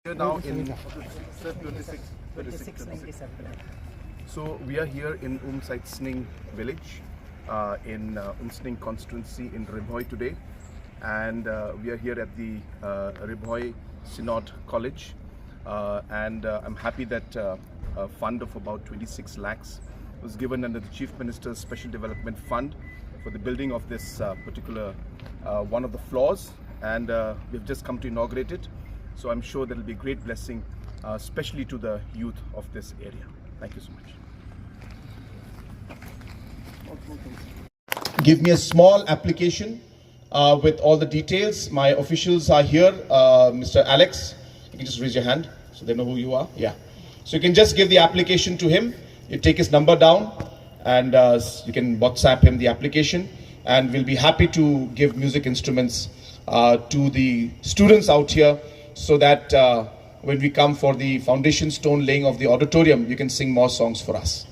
We're now in 26. So we are here in Sning village in Sning constituency in Bhoi today, and we are here at the Bhoi Synod College, and I'm happy that a fund of about 26 lakhs was given under the Chief Minister's Special Development Fund for the building of this particular one of the floors, and we've just come to inaugurate it. So I'm sure there will be a great blessing, especially to the youth of this area. Thank you so much. Give me a small application with all the details. My officials are here. Mr. Alex, you can just raise your hand so they know who you are. Yeah. So you can just give the application to him. You take his number down and you can WhatsApp him the application, and we'll be happy to give music instruments to the students out here, so that when we come for the foundation stone laying of the auditorium, you can sing more songs for us.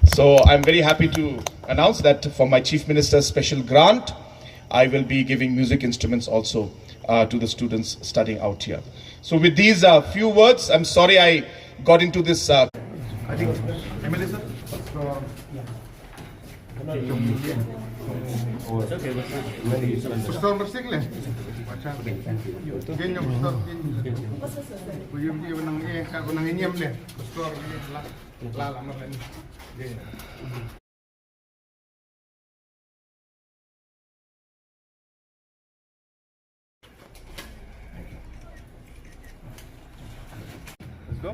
So I'm very happy to announce that for my Chief Minister's special grant, I will be giving music instruments also to the students studying out here. So with these few words, I'm sorry I got into this. I think, MLA sir? Pastor bersih le. Macam genyo pastor genyo. Kuyum dia benang ka benang inyam le. Pastor la lama kan. Let's go.